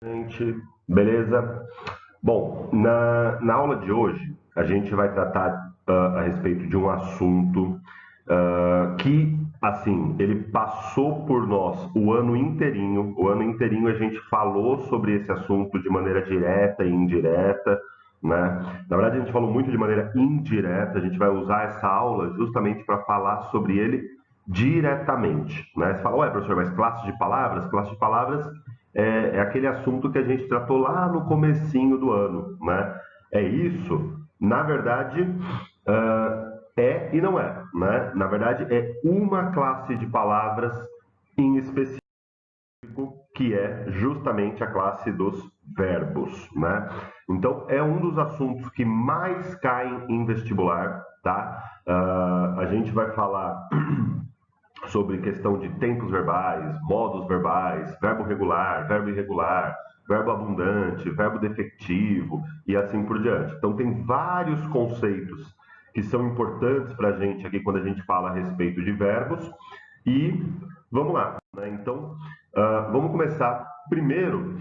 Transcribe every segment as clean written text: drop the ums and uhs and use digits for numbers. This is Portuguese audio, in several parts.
Gente, beleza? Bom, na aula de hoje, a gente vai tratar a respeito de um assunto que, assim, ele passou por nós o ano inteirinho. O ano inteirinho a gente falou sobre esse assunto de maneira direta e indireta, né? Na verdade, a gente falou muito de maneira indireta. A gente vai usar essa aula justamente para falar sobre ele diretamente, né? Você fala, ué, professor, mas classe de palavras? Classe de palavras é aquele assunto que a gente tratou lá no comecinho do ano, né? É isso, na verdade, é e não é, né? Na verdade, é uma classe de palavras em específico que é justamente a classe dos verbos, né? Então, é um dos assuntos que mais caem em vestibular, tá? A gente vai falar sobre questão de tempos verbais, modos verbais, verbo regular, verbo irregular, verbo abundante, verbo defectivo e assim por diante. Então, tem vários conceitos que são importantes para a gente aqui quando a gente fala a respeito de verbos. E vamos lá, né? Então, vamos começar primeiro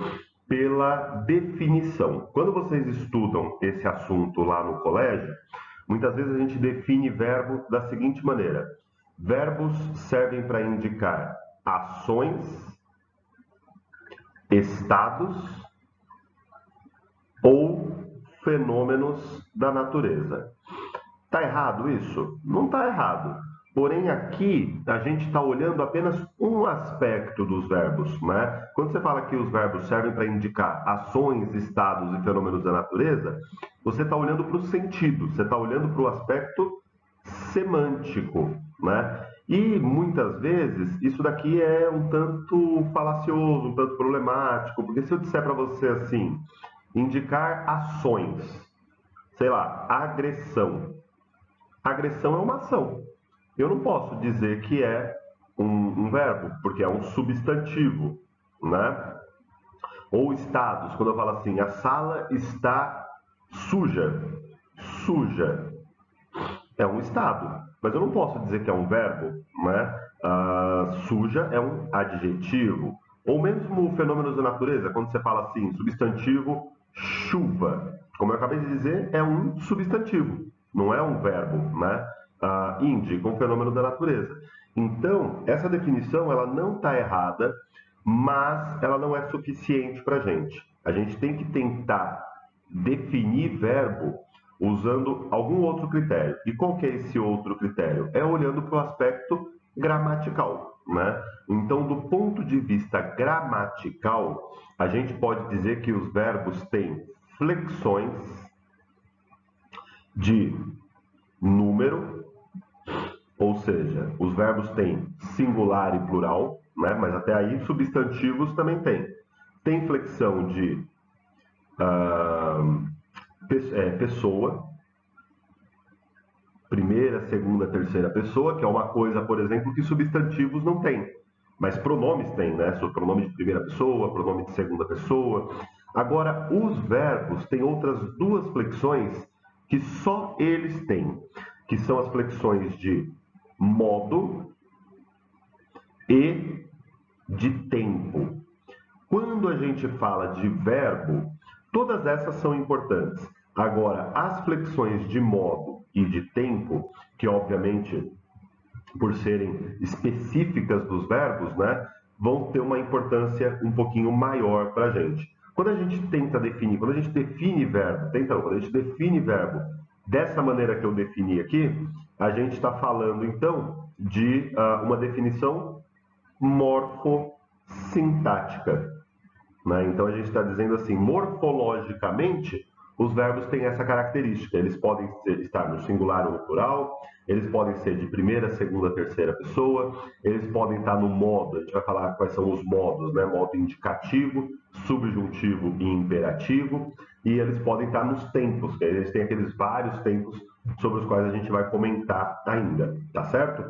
pela definição. Quando vocês estudam esse assunto lá no colégio, muitas vezes a gente define verbo da seguinte maneira: verbos servem para indicar ações, estados ou fenômenos da natureza. Está errado isso? Não está errado. Porém, aqui a gente está olhando apenas um aspecto dos verbos, né? Quando você fala que os verbos servem para indicar ações, estados e fenômenos da natureza, você está olhando para o sentido, você está olhando para o aspecto semântico, né? E muitas vezes isso daqui é um tanto falacioso, um tanto problemático, porque se eu disser para você assim, indicar ações, sei lá, agressão. Agressão é uma ação. Eu não posso dizer que é um verbo, porque é um substantivo, né? Ou estados, quando eu falo assim, a sala está suja. Suja é um estado, mas eu não posso dizer que é um verbo, né? Suja é um adjetivo. Ou mesmo fenômenos da natureza, quando você fala assim, substantivo chuva. Como eu acabei de dizer, é um substantivo, não é um verbo, né? Indica um fenômeno da natureza. Então, essa definição ela não está errada, mas ela não é suficiente para a gente. A gente tem que tentar definir verbo usando algum outro critério. E qual que é esse outro critério? É olhando para o aspecto gramatical, né? Então, do ponto de vista gramatical, a gente pode dizer que os verbos têm flexões de número, ou seja, os verbos têm singular e plural, né? Mas até aí substantivos também têm. Tem flexão de pessoa, primeira, segunda, terceira pessoa, que é uma coisa, por exemplo, que substantivos não têm. Mas pronomes têm, né? Pronome de primeira pessoa, pronome de segunda pessoa. Agora, os verbos têm outras duas flexões que só eles têm, que são as flexões de modo e de tempo. Quando a gente fala de verbo, todas essas são importantes. Agora, as flexões de modo e de tempo, que obviamente, por serem específicas dos verbos, né, vão ter uma importância um pouquinho maior para a gente. Quando a gente tenta definir, quando a gente define verbo, quando a gente define verbo dessa maneira que eu defini aqui, a gente está falando então de uma definição morfossintática, né? Então a gente está dizendo assim, morfologicamente, os verbos têm essa característica. Eles podem estar no singular ou no plural, eles podem ser de primeira, segunda, terceira pessoa, eles podem estar no modo, a gente vai falar quais são os modos, né? Modo indicativo, subjuntivo e imperativo, e eles podem estar nos tempos, que eles têm aqueles vários tempos sobre os quais a gente vai comentar ainda, tá certo?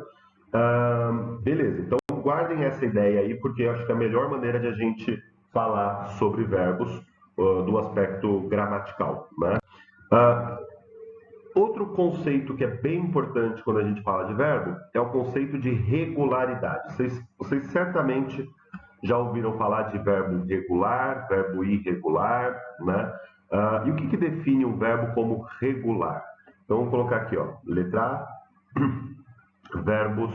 Beleza, então guardem essa ideia aí, porque eu acho que é a melhor maneira de a gente falar sobre verbos do aspecto gramatical, né? Uh, Outro conceito que é bem importante quando a gente fala de verbo é o conceito de regularidade. Vocês certamente Já ouviram falar de verbo regular, verbo irregular, né? E o que define um verbo como regular? Então, vamos colocar aqui, ó, letra A, verbos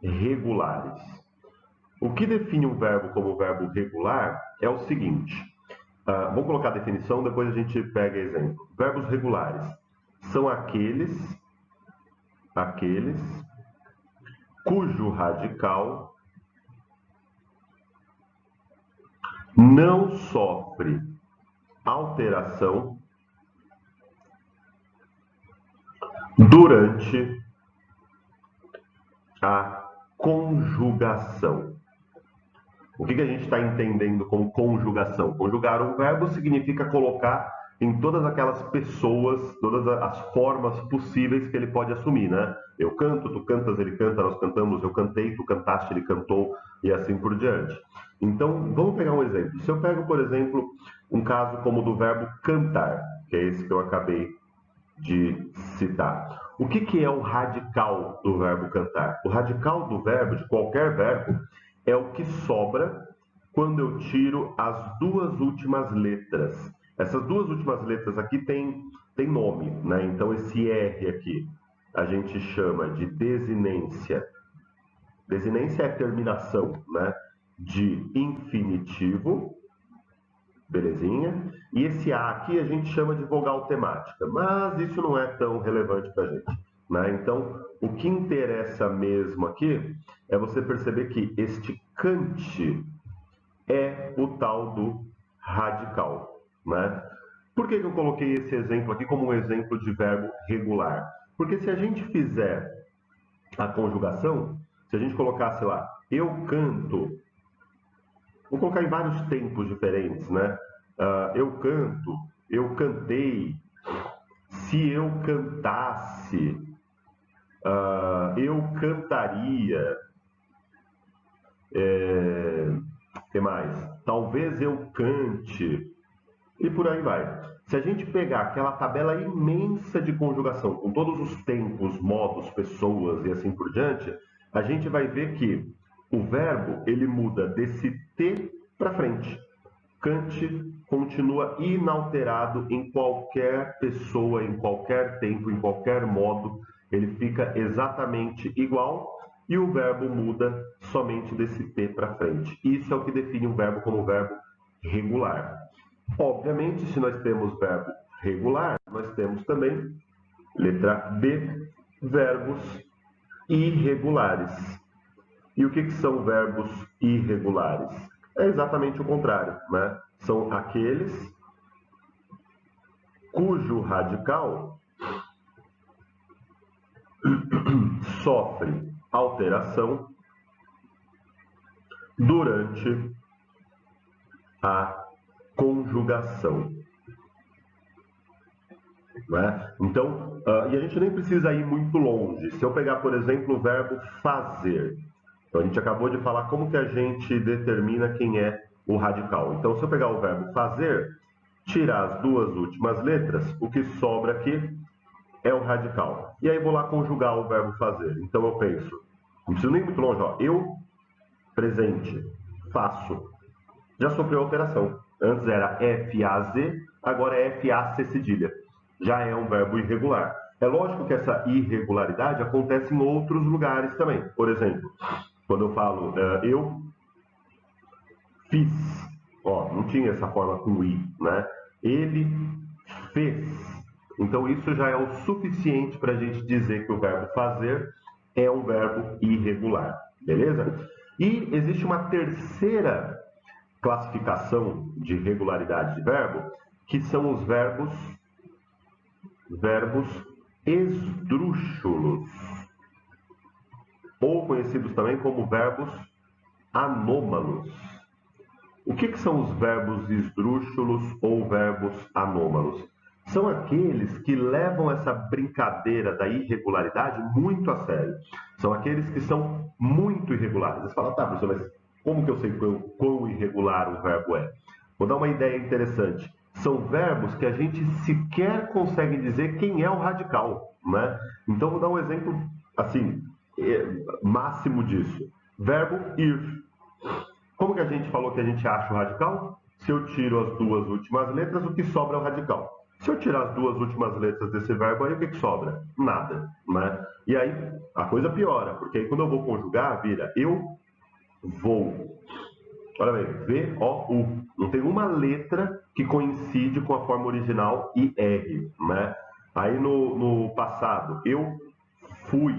regulares. O que define um verbo como verbo regular é o seguinte. Vamos colocar a definição, depois a gente pega exemplo. Verbos regulares são aqueles cujo radical não sofre alteração durante a conjugação. O que a gente está entendendo como conjugação? Conjugar um verbo significa colocar em todas aquelas pessoas, todas as formas possíveis que ele pode assumir, né? Eu canto, tu cantas, ele canta, nós cantamos, eu cantei, tu cantaste, ele cantou, e assim por diante. Então, vamos pegar um exemplo. Se eu pego, por exemplo, um caso como o do verbo cantar, que é esse que eu acabei de citar. O que é o radical do verbo cantar? O radical do verbo, de qualquer verbo, é o que sobra quando eu tiro as duas últimas letras. Essas duas últimas letras aqui tem nome, né? Então esse R aqui a gente chama de desinência. Desinência é terminação, né? De infinitivo, belezinha? E esse A aqui a gente chama de vogal temática, mas isso não é tão relevante para a gente, né? Então, o que interessa mesmo aqui é você perceber que este cante é o tal do radical, né? Por que eu coloquei esse exemplo aqui como um exemplo de verbo regular? Porque se a gente fizer a conjugação, se a gente colocasse lá, eu canto, vou colocar em vários tempos diferentes, né? Eu canto, eu cantei, se eu cantasse, eu cantaria, que mais? Talvez eu cante, e por aí vai. Se a gente pegar aquela tabela imensa de conjugação, com todos os tempos, modos, pessoas e assim por diante, a gente vai ver que o verbo ele muda desse T para frente. Cante continua inalterado em qualquer pessoa, em qualquer tempo, em qualquer modo, ele fica exatamente igual e o verbo muda somente desse T para frente. Isso é o que define um verbo como verbo regular. Obviamente, se nós temos verbo regular, nós temos também, letra B, verbos irregulares. E o que são verbos irregulares? É exatamente o contrário, né? São aqueles cujo radical sofre alteração durante a conjugação. Né? Então, e a gente nem precisa ir muito longe. Se eu pegar, por exemplo, o verbo fazer, então a gente acabou de falar como que a gente determina quem é o radical. Então, se eu pegar o verbo fazer, tirar as duas últimas letras, o que sobra aqui é o radical. E aí vou lá conjugar o verbo fazer. Então eu penso, não preciso nem muito longe, ó, eu, presente, faço. Já sofreu alteração. Antes era F-A-Z, agora é F-A-C cedilha. Já é um verbo irregular. É lógico que essa irregularidade acontece em outros lugares também. Por exemplo, quando eu falo eu fiz, ó, não tinha essa forma com i, né? Ele fez. Então isso já é o suficiente para a gente dizer que o verbo fazer é um verbo irregular, beleza? E existe uma terceira classificação de regularidade de verbo, que são os verbos esdrúxulos, ou conhecidos também como verbos anômalos. O que são os verbos esdrúxulos ou verbos anômalos? São aqueles que levam essa brincadeira da irregularidade muito a sério. São aqueles que são muito irregulares. Você fala, tá, professor, mas como que eu sei quão irregular o verbo é? Vou dar uma ideia interessante. São verbos que a gente sequer consegue dizer quem é o radical, né? Então, vou dar um exemplo, assim, máximo disso. Verbo ir. Como que a gente falou que a gente acha o radical? Se eu tiro as duas últimas letras, o que sobra é o radical. Se eu tirar as duas últimas letras desse verbo aí, o que sobra? Nada, né? E aí a coisa piora, porque aí quando eu vou conjugar, vira eu vou. Olha bem, V-O-U. Não tem uma letra que coincide com a forma original IR, né? Aí no passado, eu fui.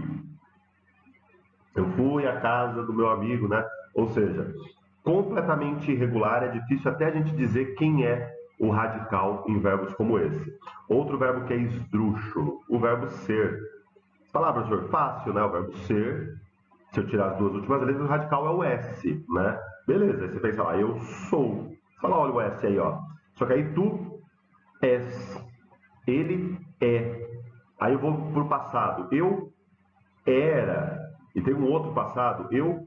Eu fui à casa do meu amigo, né? Ou seja, completamente irregular, é difícil até a gente dizer quem é o radical em verbos como esse. Outro verbo que é esdrúxulo, o verbo ser. Falar, professor, fácil, né? O verbo ser. Se eu tirar as duas últimas letras, o radical é o S, né? Beleza, aí você pensa lá, eu sou. Você fala, olha o S aí, ó. Só que aí tu és, ele é. Aí eu vou pro passado, eu era. E tem um outro passado, eu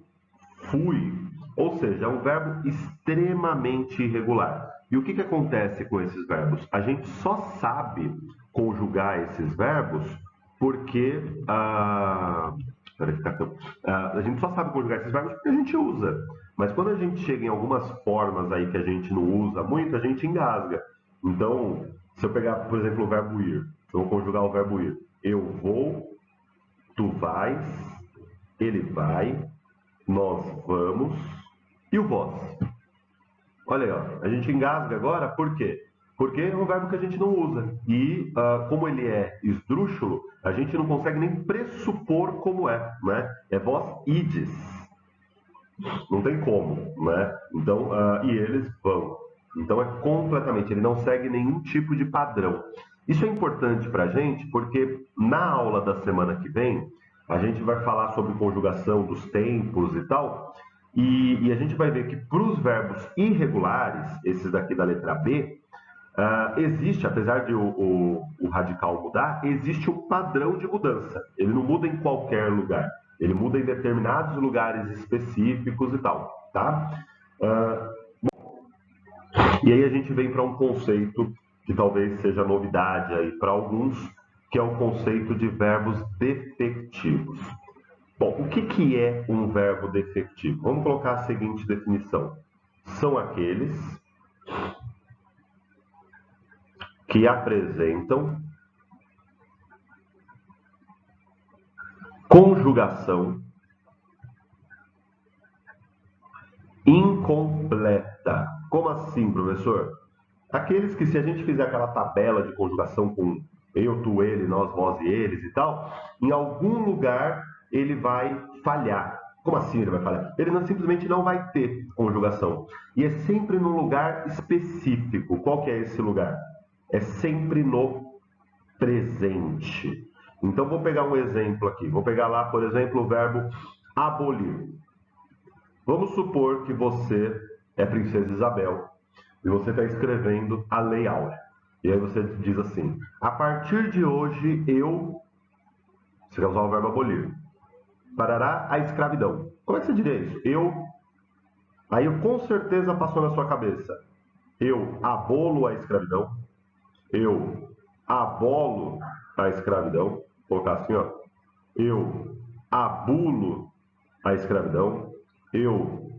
fui. Ou seja, é um verbo extremamente irregular. E o que, que acontece com esses verbos? A gente só sabe conjugar esses verbos porque a gente só sabe conjugar esses verbos porque a gente usa. Mas quando a gente chega em algumas formas aí que a gente não usa muito, a gente engasga. Então, se eu pegar, por exemplo, o verbo ir, eu vou conjugar o verbo ir. Eu vou, tu vais, ele vai, nós vamos e o vós. Olha aí, ó. A gente engasga agora, por quê? Porque é um verbo que a gente não usa. E como ele é esdrúxulo, a gente não consegue nem pressupor como é, né? É vós ides. Não tem como, né? Então, e eles vão. Então é completamente, ele não segue nenhum tipo de padrão. Isso é importante para a gente porque na aula da semana que vem a gente vai falar sobre conjugação dos tempos e tal, e a gente vai ver que para os verbos irregulares, esses daqui da letra B, existe, apesar de o radical mudar, existe um padrão de mudança. Ele não muda em qualquer lugar. Ele muda em determinados lugares específicos e tal, tá? E aí a gente vem para um conceito que talvez seja novidade aí para alguns, que é o conceito de verbos defectivos. Bom, o que, que é um verbo defectivo? Vamos colocar a seguinte definição. São aqueles que apresentam conjugação incompleta. Como assim, professor? Aqueles que, se a gente fizer aquela tabela de conjugação com eu, tu, ele, nós, vós e eles e tal, em algum lugar ele vai falhar. Como assim ele vai falhar? Ele não, simplesmente não vai ter conjugação. E é sempre num lugar específico. Qual que é esse lugar? É sempre no presente. Então, vou pegar um exemplo aqui. Vou pegar lá, por exemplo, o verbo abolir. Vamos supor que você é Princesa Isabel e você está escrevendo a Lei Áurea. E aí você diz assim: a partir de hoje eu. Você quer usar o verbo abolir. Parará a escravidão. Como é que você diria isso? Eu. Aí com certeza passou na sua cabeça: eu abolo a escravidão. Eu abolo a escravidão. Vou colocar assim, ó. Eu abulo a escravidão. Eu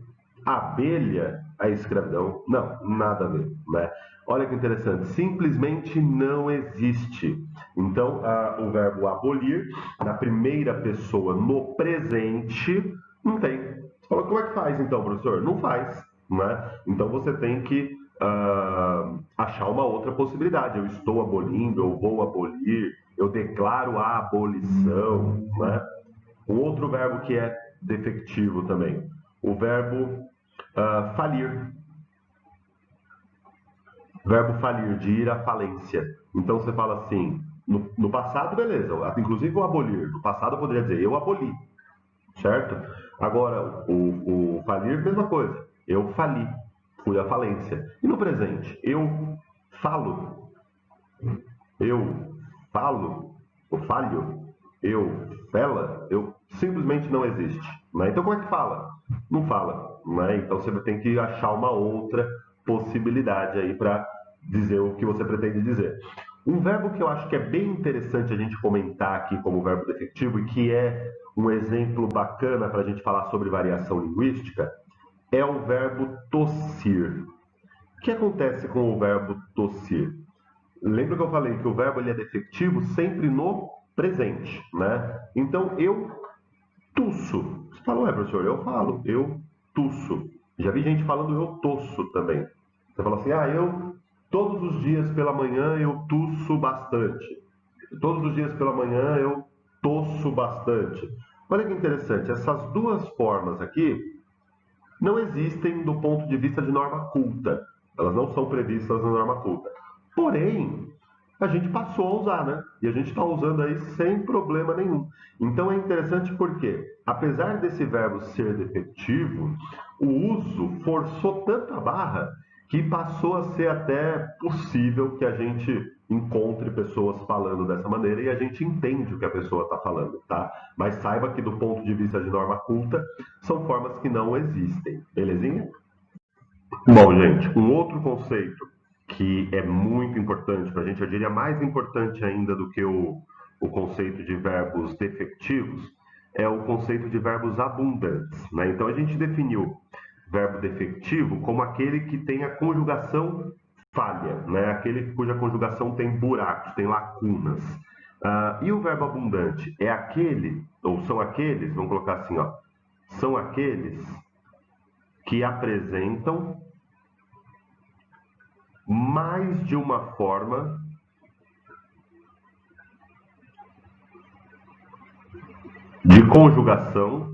abelha a escravidão. Não, nada a ver, né? Olha que interessante, simplesmente não existe. Então, o verbo abolir, na primeira pessoa, no presente, não tem. Você fala, como é que faz então, professor? Não faz, né? Então você tem que achar uma outra possibilidade. Eu estou abolindo, eu vou abolir, eu declaro a abolição, né? Um outro verbo que é defectivo também, o verbo falir. Verbo falir, de ir à falência. Então você fala assim, no passado, beleza, inclusive o abolir. No passado eu poderia dizer, eu aboli, certo? Agora, o falir, mesma coisa. Eu fali, fui à falência. E no presente, eu falo, eu falo, eu falho, eu fela, eu simplesmente não existe. Né? Então como é que fala? Não fala. Né? Então você tem que achar uma outra possibilidade aí para dizer o que você pretende dizer. Um verbo que eu acho que é bem interessante a gente comentar aqui como verbo defectivo e que é um exemplo bacana para a gente falar sobre variação linguística é o verbo tossir. O que acontece com o verbo tossir? Lembra que eu falei que o verbo ele é defectivo sempre no presente, né? Então, eu tuço. Você fala, ué, professor, eu falo, eu tuço. Já vi gente falando eu tosso também. Você fala assim, eu todos os dias pela manhã eu tuço bastante. Todos os dias pela manhã eu tosso bastante. Olha que interessante, essas duas formas aqui não existem do ponto de vista de norma culta. Elas não são previstas na norma culta. Porém, a gente passou a usar, né? E a gente está usando aí sem problema nenhum. Então é interessante porque, apesar desse verbo ser defectivo, o uso forçou tanto a barra que passou a ser até possível que a gente encontre pessoas falando dessa maneira e a gente entende o que a pessoa está falando, tá? Mas saiba que do ponto de vista de norma culta, são formas que não existem, belezinha? Bom, gente, um outro conceito que é muito importante para a gente, eu diria mais importante ainda do que o conceito de verbos defectivos, é o conceito de verbos abundantes, né? Então a gente definiu verbo defectivo como aquele que tem a conjugação falha, né? Aquele cuja conjugação tem buracos, tem lacunas. E o verbo abundante é aquele, ou são aqueles, vamos colocar assim, ó, são aqueles que apresentam mais de uma forma de conjugação,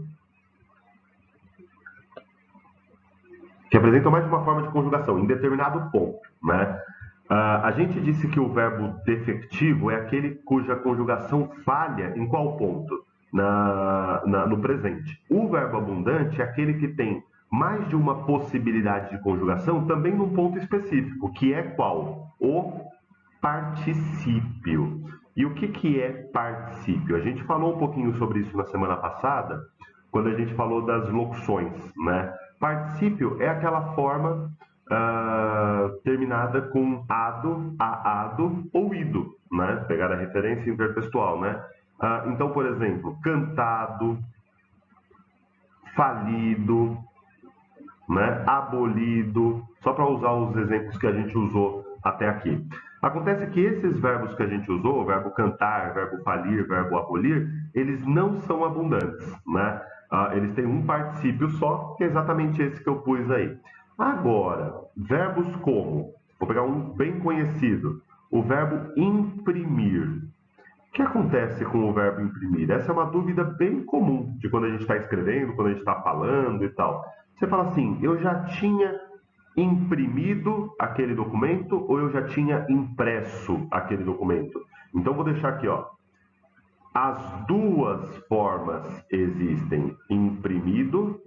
que apresentam mais de uma forma de conjugação em determinado ponto, né? A gente disse que o verbo defectivo é aquele cuja conjugação falha em qual ponto? No presente. O verbo abundante é aquele que tem mais de uma possibilidade de conjugação também num ponto específico, que é qual? O particípio. E o que é particípio? A gente falou um pouquinho sobre isso na semana passada, quando a gente falou das locuções, né? Particípio é aquela forma terminada com ado, aado ou ido, né? Pegar a referência intertextual, né? Então, por exemplo, cantado, falido, né? Abolido, só para usar os exemplos que a gente usou até aqui. Acontece que esses verbos que a gente usou, verbo cantar, verbo falir, verbo abolir, eles não são abundantes, né? Eles têm um particípio só, que é exatamente esse que eu pus aí. Agora, verbos como, vou pegar um bem conhecido, o verbo imprimir. O que acontece com o verbo imprimir? Essa é uma dúvida bem comum de quando a gente está escrevendo, quando a gente está falando e tal. Você fala assim, eu já tinha imprimido aquele documento ou eu já tinha impresso aquele documento? Então vou deixar aqui, ó. As duas formas existem, imprimido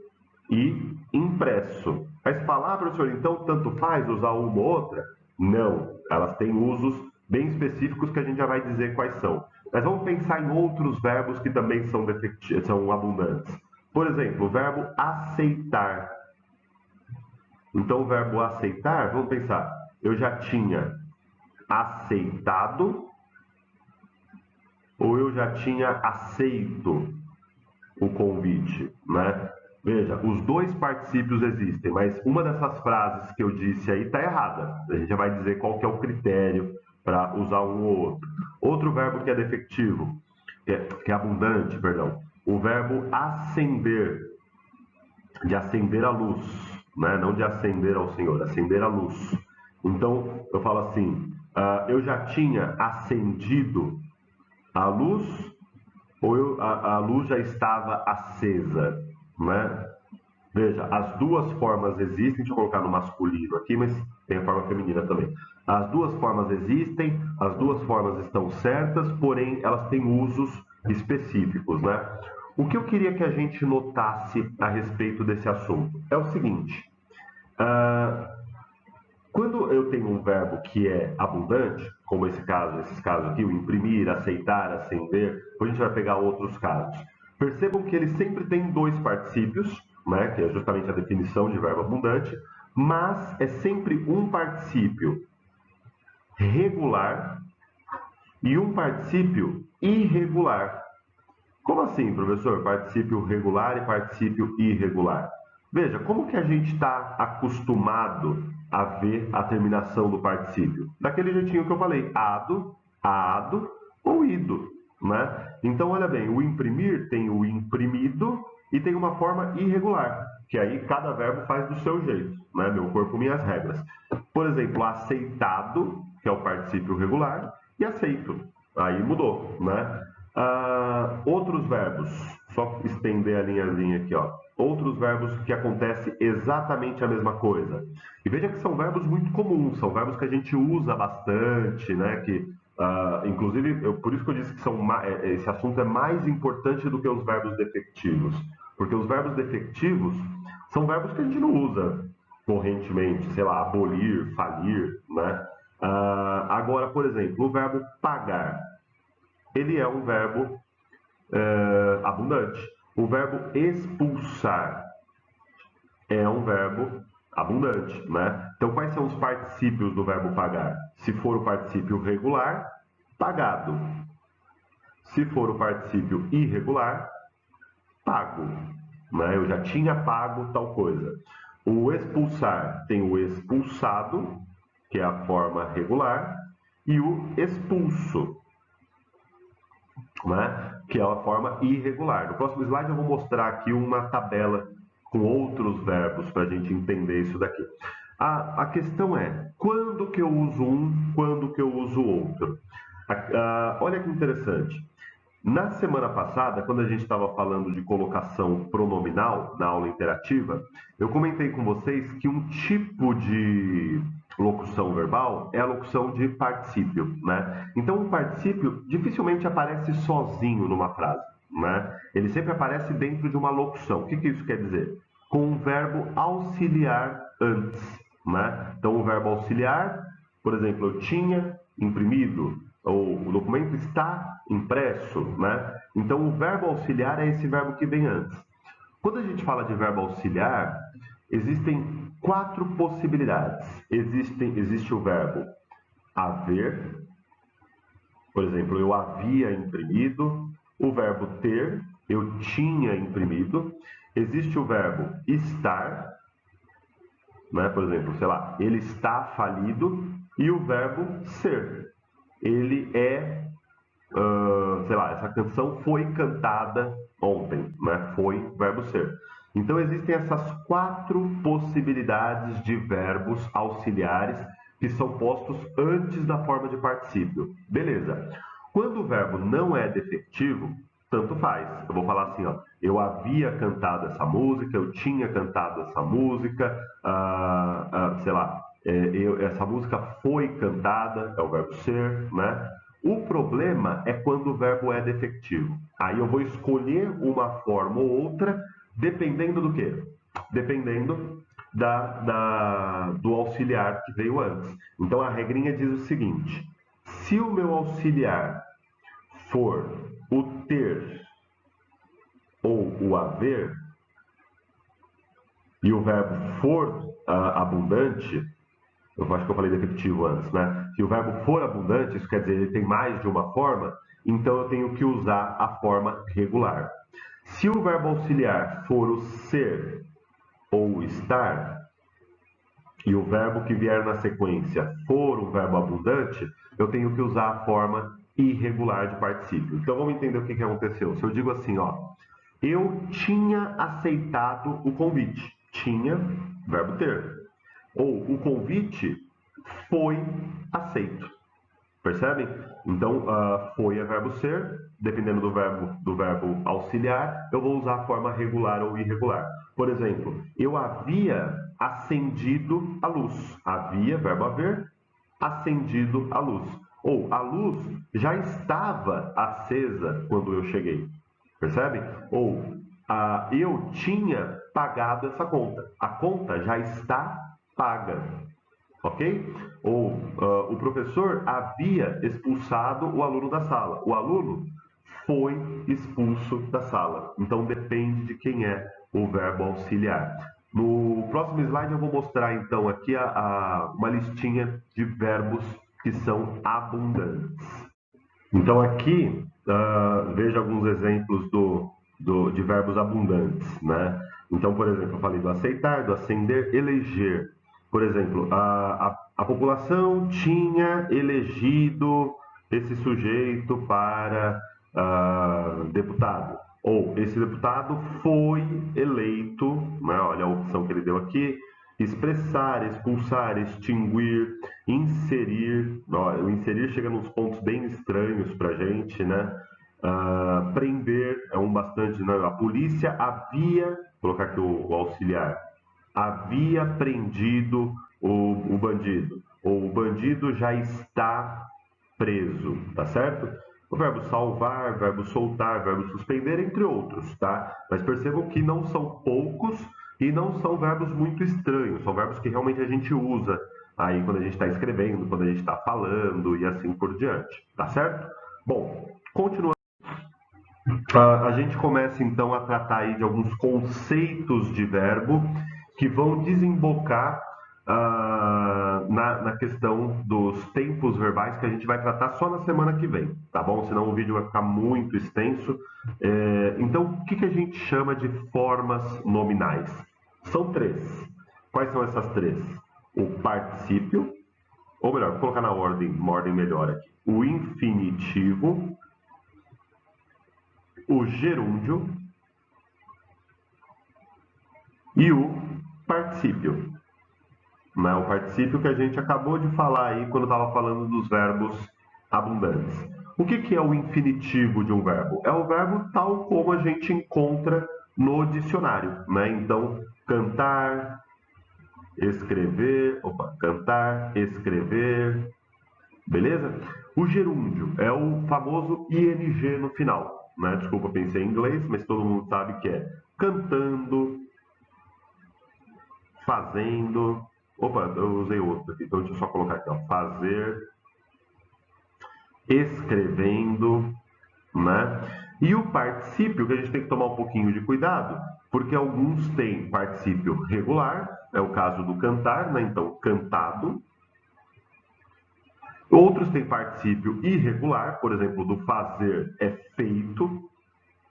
e impresso. Aí você fala, professor, então tanto faz usar uma ou outra? Não, elas têm usos bem específicos que a gente já vai dizer quais são. Mas vamos pensar em outros verbos que também são abundantes. Por exemplo, o verbo aceitar. Então, o verbo aceitar, vamos pensar, eu já tinha aceitado ou eu já tinha aceito o convite, né? Veja, os dois particípios existem, mas uma dessas frases que eu disse aí está errada. A gente já vai dizer qual que é o critério para usar um ou outro. Outro verbo que é defectivo, que é abundante, perdão, o verbo acender, de acender a luz, né? Não de acender ao Senhor, acender a luz. Então, eu falo assim, eu já tinha acendido a luz ou a luz já estava acesa, né? Veja, as duas formas existem, deixa eu colocar no masculino aqui, mas tem a forma feminina também. As duas formas existem, as duas formas estão certas, porém elas têm usos específicos, né? O que eu queria que a gente notasse a respeito desse assunto é o seguinte: quando eu tenho um verbo que é abundante, como esses casos aqui, o imprimir, aceitar, acender, depois a gente vai pegar outros casos. Percebam que ele sempre tem dois particípios, né, que é justamente a definição de verbo abundante, mas é sempre um particípio regular e um particípio irregular. Como assim, professor? Particípio regular e particípio irregular? Veja, como que a gente está acostumado a ver a terminação do particípio? Daquele jeitinho que eu falei, ado ou ido, né? Então, olha bem, o imprimir tem o imprimido e tem uma forma irregular, que aí cada verbo faz do seu jeito, né? Meu corpo, minhas regras. Por exemplo, aceitado, que é o particípio regular, e aceito. Aí mudou, né? Outros verbos, só estender a linhazinha aqui, ó. Outros verbos que acontece exatamente a mesma coisa. E veja que são verbos muito comuns, são verbos que a gente usa bastante, né? Que, inclusive, por isso que eu disse que esse assunto é mais importante do que os verbos defectivos. Porque os verbos defectivos são verbos que a gente não usa correntemente, sei lá, abolir, falir, né? Agora, por exemplo, o verbo pagar, ele é um verbo abundante. O verbo expulsar é um verbo abundante, né? Então, quais são os particípios do verbo pagar? Se for o particípio regular, pagado. Se for o particípio irregular, pago, né? Eu já tinha pago tal coisa. O expulsar tem o expulsado, que é a forma regular, e o expulso, né? Que é a forma irregular. No próximo slide eu vou mostrar aqui uma tabela com outros verbos para a gente entender isso daqui. A questão é, quando que eu uso um, quando que eu uso outro? Olha que interessante. Na semana passada, quando a gente estava falando de colocação pronominal na aula interativa, eu comentei com vocês que um tipo de locução verbal é a locução de particípio, né? Então, o particípio dificilmente aparece sozinho numa frase, né? Ele sempre aparece dentro de uma locução. O que isso quer dizer? Com um verbo auxiliar antes, né? Então, o verbo auxiliar, por exemplo, eu tinha imprimido, ou o documento está impresso, né? Então, o verbo auxiliar é esse verbo que vem antes. Quando a gente fala de verbo auxiliar, existem 4 possibilidades. Existe o verbo haver, por exemplo, eu havia imprimido. O verbo ter, eu tinha imprimido. Existe o verbo estar, né? Por exemplo, sei lá, ele está falido. E o verbo ser, ele é, sei lá, essa canção foi cantada ontem, né? Foi verbo ser. Então existem essas 4 possibilidades de verbos auxiliares que são postos antes da forma de particípio. Beleza. Quando o verbo não é defectivo, tanto faz. Eu vou falar assim, ó, eu havia cantado essa música, eu tinha cantado essa música, sei lá, essa música foi cantada, é o verbo ser, né? O problema é quando o verbo é defectivo. Aí eu vou escolher uma forma ou outra, dependendo do quê? Dependendo do auxiliar que veio antes. Então a regrinha diz o seguinte: se o meu auxiliar for o ter ou o haver, e o verbo for abundante, eu acho que eu falei defectivo antes, né? Se o verbo for abundante, isso quer dizer ele tem mais de uma forma, então eu tenho que usar a forma regular. Se o verbo auxiliar for o ser ou o estar, e o verbo que vier na sequência for um verbo abundante, eu tenho que usar a forma irregular de particípio. Então vamos entender o que aconteceu. Se eu digo assim, ó, eu tinha aceitado o convite. Tinha, verbo ter. Ou o convite foi aceito. Percebem? Então, foi é verbo ser, dependendo do verbo auxiliar, eu vou usar a forma regular ou irregular. Por exemplo, eu havia acendido a luz. Havia, verbo haver, acendido a luz. Ou a luz já estava acesa quando eu cheguei. Percebem? Ou eu tinha pagado essa conta. A conta já está paga. Ok? Ou o professor havia expulsado o aluno da sala. O aluno foi expulso da sala. Então depende de quem é o verbo auxiliar. No próximo slide eu vou mostrar então aqui uma listinha de verbos que são abundantes. Então aqui veja alguns exemplos de verbos abundantes, né? Então, por exemplo, eu falei do aceitar, do ascender, eleger. Por exemplo, a população tinha elegido esse sujeito para deputado. Ou esse deputado foi eleito, né? Olha a opção que ele deu aqui: expressar, expulsar, extinguir, inserir. Ó, o inserir chega nos pontos bem estranhos para a gente, né? Prender é um bastante, né? A polícia havia, vou colocar aqui o auxiliar, havia prendido o bandido, ou o bandido já está preso, tá certo? O verbo salvar, verbo soltar, verbo suspender, entre outros, tá? Mas percebam que não são poucos e não são verbos muito estranhos, são verbos que realmente a gente usa aí quando a gente está escrevendo, quando a gente está falando e assim por diante, tá certo? Bom, continuando. A gente começa então a tratar aí de alguns conceitos de verbo que vão desembocar na questão dos tempos verbais, que a gente vai tratar só na semana que vem, tá bom? Senão o vídeo vai ficar muito extenso. Então, o que a gente chama de formas nominais? São três. Quais são essas três? O particípio, ou melhor, vou colocar na ordem, uma ordem melhor aqui. O infinitivo, o gerúndio e o particípio. Né? O particípio que a gente acabou de falar aí quando estava falando dos verbos abundantes. O que é o infinitivo de um verbo? É o verbo tal como a gente encontra no dicionário. Né? Então, cantar, escrever, cantar, escrever, beleza? O gerúndio é o famoso ing no final. Né? Desculpa, pensei em inglês, mas todo mundo sabe que é cantando, fazendo. Opa, eu usei outro aqui, então deixa eu só colocar aqui, ó. Fazer, escrevendo, né? E o particípio, que a gente tem que tomar um pouquinho de cuidado, porque alguns têm particípio regular, é o caso do cantar, né? Então, cantado. Outros têm particípio irregular, por exemplo, do fazer é feito,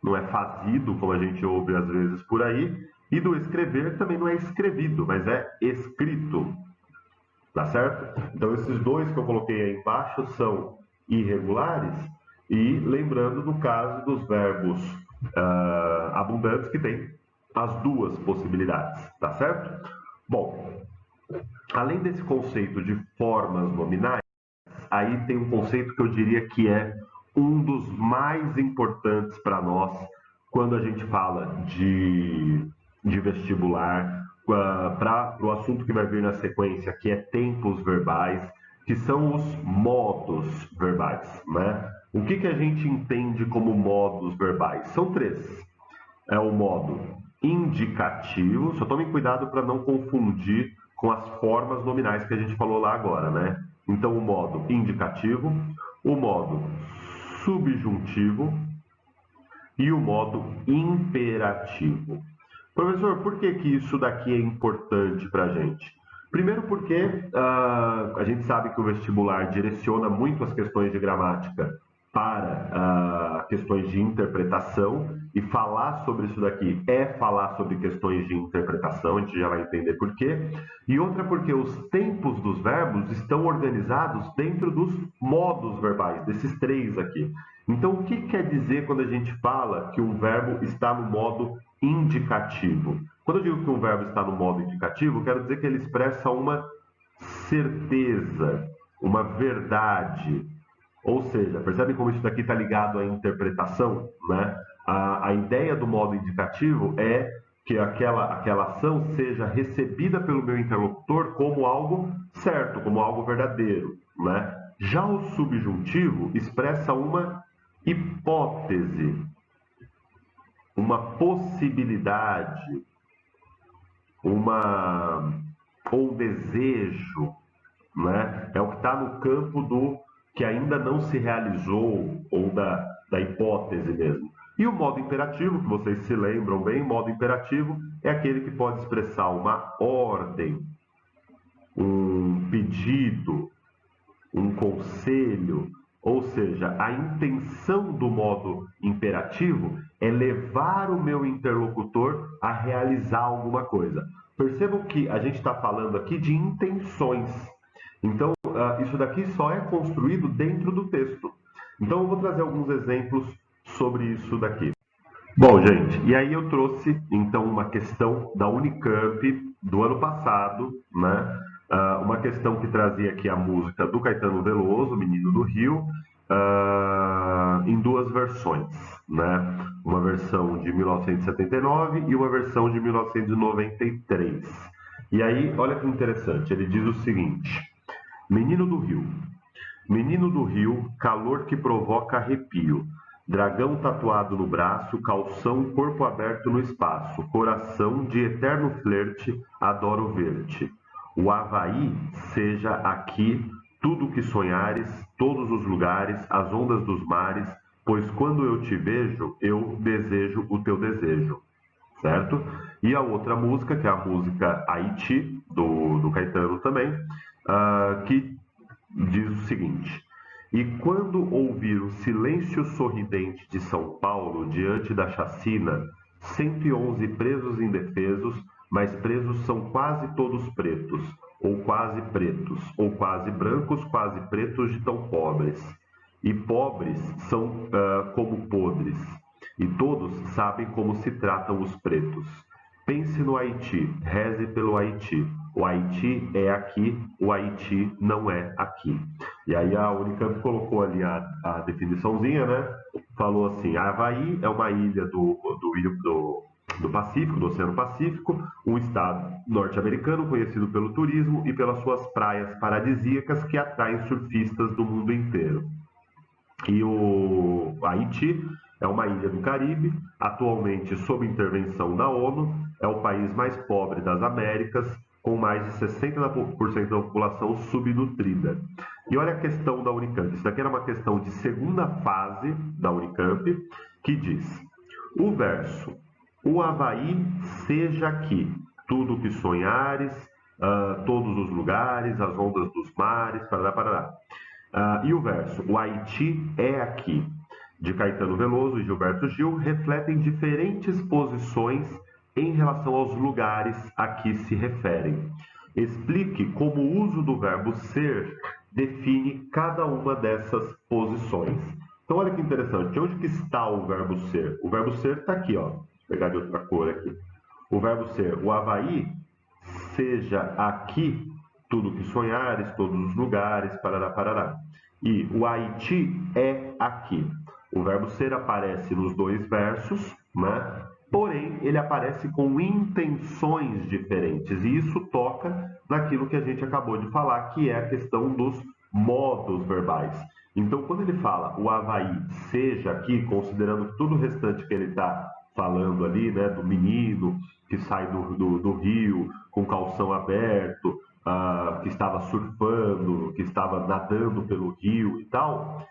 não é fazido, como a gente ouve às vezes por aí. E do escrever também não é escrevido, mas é escrito. Tá certo? Então, esses dois que eu coloquei aí embaixo são irregulares. E lembrando do caso dos verbos abundantes, que tem as duas possibilidades. Tá certo? Bom, além desse conceito de formas nominais, aí tem um conceito que eu diria que é um dos mais importantes para nós quando a gente fala de vestibular, para o assunto que vai vir na sequência, que é tempos verbais, que são os modos verbais. Né? O que a gente entende como modos verbais? São três. É o modo indicativo, só tomem cuidado para não confundir com as formas nominais que a gente falou lá agora, né? Então, o modo indicativo, o modo subjuntivo e o modo imperativo. Professor, por que isso daqui é importante para a gente? Primeiro porque a gente sabe que o vestibular direciona muito as questões de gramática para questões de interpretação, e falar sobre isso daqui é falar sobre questões de interpretação, a gente já vai entender por quê. E outra porque os tempos dos verbos estão organizados dentro dos modos verbais, desses três aqui. Então, o que quer dizer quando a gente fala que um verbo está no modo indicativo? Quando eu digo que um verbo está no modo indicativo, quero dizer que ele expressa uma certeza, uma verdade. Ou seja, percebe como isso daqui está ligado à interpretação? Né? A ideia do modo indicativo é que aquela ação seja recebida pelo meu interlocutor como algo certo, como algo verdadeiro. Né? Já o subjuntivo expressa uma hipótese, uma possibilidade, um desejo, né? É o que está no campo do que ainda não se realizou, ou da hipótese mesmo. E o modo imperativo, que vocês se lembram bem, o modo imperativo é aquele que pode expressar uma ordem, um pedido, um conselho. Ou seja, a intenção do modo imperativo é levar o meu interlocutor a realizar alguma coisa. Percebam que a gente está falando aqui de intenções. Então, isso daqui só é construído dentro do texto. Então, eu vou trazer alguns exemplos sobre isso daqui. Bom, gente, e aí eu trouxe então uma questão da Unicamp do ano passado, né? Uma questão que trazia aqui a música do Caetano Veloso, Menino do Rio, em duas versões, né? Uma versão de 1979 e uma versão de 1993. E aí, olha que interessante, ele diz o seguinte: Menino do Rio. Menino do Rio, calor que provoca arrepio. Dragão tatuado no braço, calção, corpo aberto no espaço. Coração de eterno flerte, adoro ver-te. O Havaí seja aqui tudo o que sonhares, todos os lugares, as ondas dos mares, pois quando eu te vejo, eu desejo o teu desejo. Certo? E a outra música, que é a música Haiti, do Caetano também, que diz o seguinte: E quando ouvir o silêncio sorridente de São Paulo diante da chacina, 111 presos indefesos, mas presos são quase todos pretos, ou quase pretos, ou quase brancos, quase pretos de tão pobres. E pobres são como podres, e todos sabem como se tratam os pretos. Pense no Haiti, reze pelo Haiti. O Haiti é aqui, o Haiti não é aqui. E aí a Unicamp colocou ali a definiçãozinha, né? Falou assim: Havaí é uma ilha do Pacífico, do Oceano Pacífico, um estado norte-americano conhecido pelo turismo e pelas suas praias paradisíacas que atraem surfistas do mundo inteiro. E o Haiti é uma ilha do Caribe, atualmente sob intervenção da ONU, é o país mais pobre das Américas, com mais de 60% da população subnutrida. E olha a questão da Unicamp. Isso daqui era uma questão de segunda fase da Unicamp, que diz: o verso, o Havaí seja aqui, tudo que sonhares, todos os lugares, as ondas dos mares, parará, parará. E o verso, o Haiti é aqui, de Caetano Veloso e Gilberto Gil, refletem diferentes posições em relação aos lugares a que se referem. Explique como o uso do verbo ser define cada uma dessas posições. Então, olha que interessante. Onde que está o verbo ser? O verbo ser está aqui, ó. Vou pegar de outra cor aqui. O verbo ser, o Havaí, seja aqui tudo que sonhares, todos os lugares, parará, parará. E o Haiti é aqui. O verbo ser aparece nos dois versos, né? Porém, ele aparece com intenções diferentes. E isso toca naquilo que a gente acabou de falar, que é a questão dos modos verbais. Então, quando ele fala o Havaí seja aqui, considerando tudo o restante que ele está falando ali, né, do menino que sai do rio com calção aberto, que estava surfando, que estava nadando pelo rio e tal,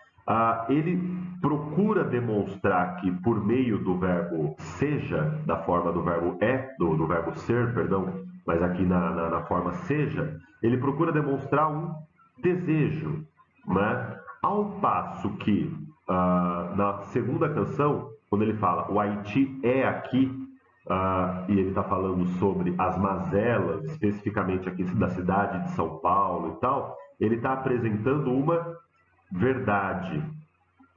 ele procura demonstrar que por meio do verbo seja, da forma do verbo é, do verbo ser, perdão, mas aqui na forma seja, ele procura demonstrar um desejo, né? Ao passo que na segunda canção, quando ele fala o Haiti é aqui, e ele está falando sobre as mazelas, especificamente aqui da cidade de São Paulo e tal, ele está apresentando uma verdade,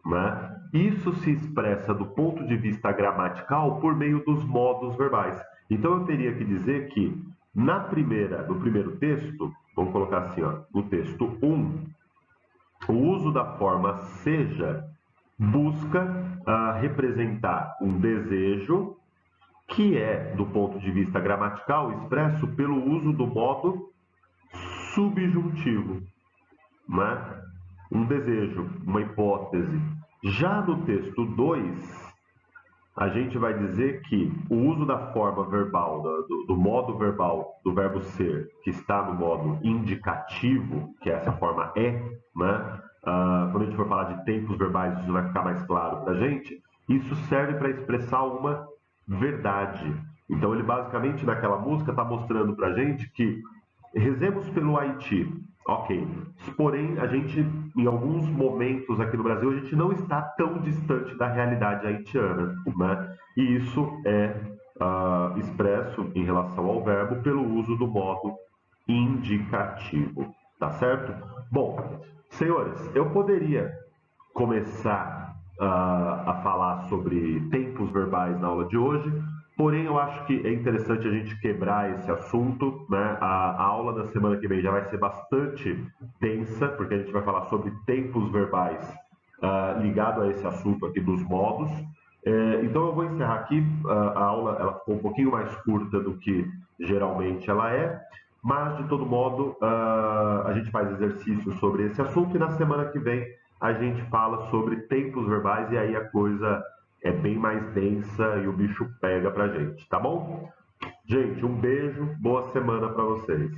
né? Isso se expressa do ponto de vista gramatical por meio dos modos verbais. Então eu teria que dizer que no primeiro texto, vamos colocar assim, ó, no texto 1, o uso da forma seja busca representar um desejo que é, do ponto de vista gramatical, expresso pelo uso do modo subjuntivo, né? Um desejo, uma hipótese. Já no texto 2, a gente vai dizer que o uso da forma verbal, do modo verbal do verbo ser, que está no modo indicativo, que é essa forma é, né? Quando a gente for falar de tempos verbais, isso vai ficar mais claro para a gente. Isso serve para expressar uma verdade. Então, ele basicamente naquela música está mostrando para a gente que rezemos pelo Haiti, Ok. Porém, a gente, em alguns momentos aqui no Brasil, a gente não está tão distante da realidade haitiana, né? E isso é expresso em relação ao verbo pelo uso do modo indicativo, tá certo? Bom, senhores, eu poderia começar a falar sobre tempos verbais na aula de hoje, porém eu acho que é interessante a gente quebrar esse assunto, né? A aula da semana que vem já vai ser bastante densa, porque a gente vai falar sobre tempos verbais ligado a esse assunto aqui dos modos. Então eu vou encerrar aqui. A aula ela ficou um pouquinho mais curta do que geralmente ela é, mas de todo modo a gente faz exercícios sobre esse assunto e na semana que vem a gente fala sobre tempos verbais e aí a coisa é bem mais densa e o bicho pega pra gente, tá bom? Gente, um beijo, boa semana para vocês.